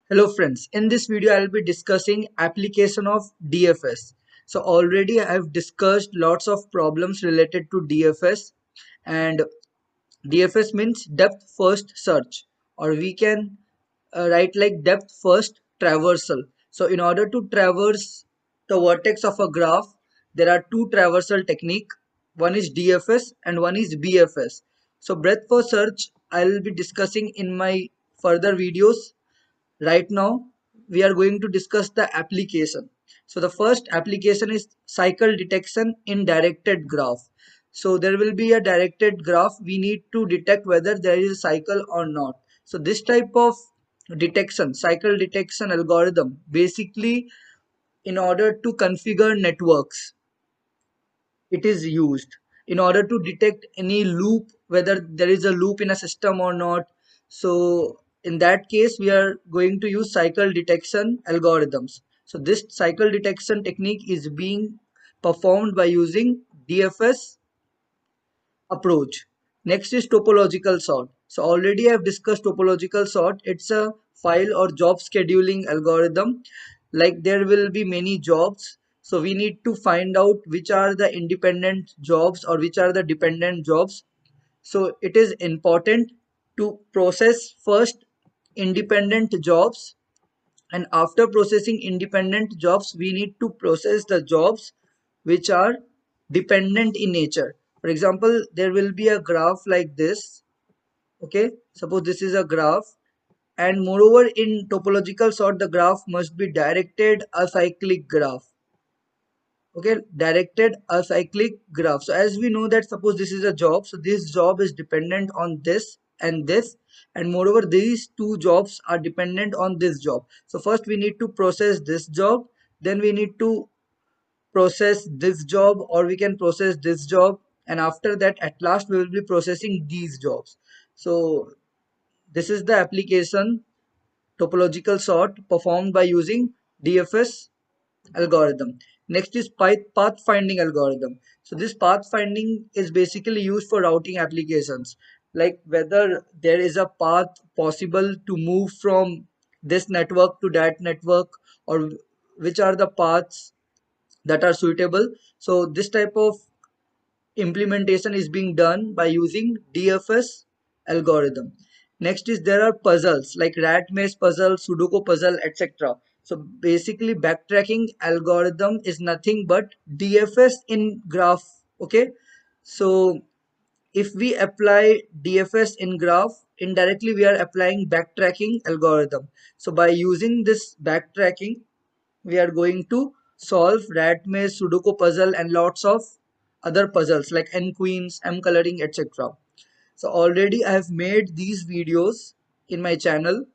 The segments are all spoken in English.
Hello friends, in this video I will be discussing application of DFS. So already I have discussed lots of problems related to DFS, and DFS means depth first search, or we can write like depth first traversal. So in order to traverse the vertex of a graph, there are two traversal technique. One is DFS and one is BFS. So breadth first search I will be discussing in my further videos. Right now we are going to discuss the application. So the first application is cycle detection in directed graph. So there will be a directed graph, we need to detect whether there is a cycle or not. So this type of detection, cycle detection algorithm, basically in order to configure networks, it is used in order to detect any loop, whether there is a loop in a system or not. So in that case we are going to use cycle detection algorithms. So this cycle detection technique is being performed by using DFS approach. Next is topological sort. So already I have discussed topological sort. It's a file or job scheduling algorithm. Like there will be many jobs. So we need to find out which are the independent jobs or which are the dependent jobs. So it is important to process first independent jobs, and after processing independent jobs we need to process the jobs which are dependent in nature. For example, there will be a graph like this. Okay, suppose this is a graph, and moreover in topological sort the graph must be directed acyclic graph. Okay, directed acyclic graph. So as we know that suppose this is a job, so this job is dependent on this and this, and moreover these two jobs are dependent on this job. So first we need to process this job, then we need to process this job, or we can process this job, and after that at last we will be processing these jobs. So this is the application topological sort performed by using DFS algorithm. Next is pathfinding algorithm. So this pathfinding is basically used for routing applications, like whether there is a path possible to move from this network to that network, or which are the paths that are suitable. So this type of implementation is being done by using DFS algorithm. Next is there are puzzles like rat maze puzzle, Sudoku puzzle, etc. So basically backtracking algorithm is nothing but DFS in graph. Okay, so if we apply DFS in graph, indirectly we are applying backtracking algorithm. So by using this backtracking we are going to solve rat maze, Sudoku puzzle, and lots of other puzzles like N queens, M coloring, etc. So already I have made these videos in my channel.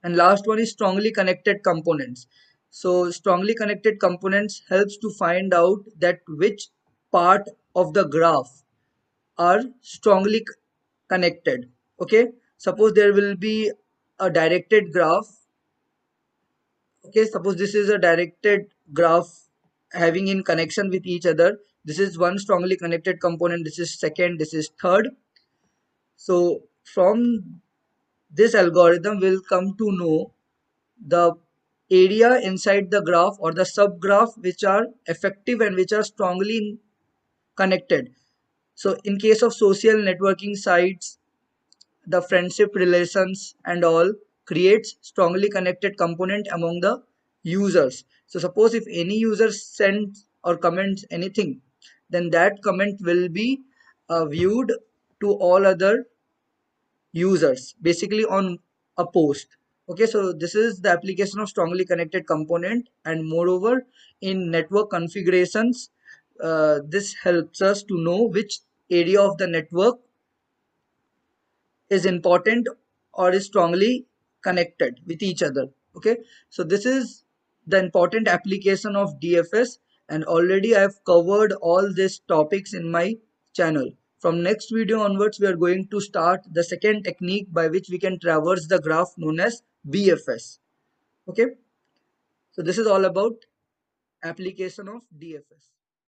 And last one is strongly connected components. So strongly connected components helps to find out that which part of the graph are strongly connected. Okay, suppose there will be a directed graph. Okay, suppose this is a directed graph having in connection with each other. This is one strongly connected component, this is second, this is third. So from this algorithm we'll come to know the area inside the graph or the subgraph which are effective and which are strongly connected. So in case of social networking sites, the friendship relations and all creates strongly connected component among the users. So suppose if any user sends or comments anything, then that comment will be viewed to all other users basically on a post. Okay, so this is the application of strongly connected component, and moreover in network configurations this helps us to know which area of the network is important or is strongly connected with each other. Okay, so this is the important application of DFS, and already I have covered all these topics in my channel. From next video onwards we are going to start the second technique by which we can traverse the graph known as BFS. Okay, so this is all about application of DFS.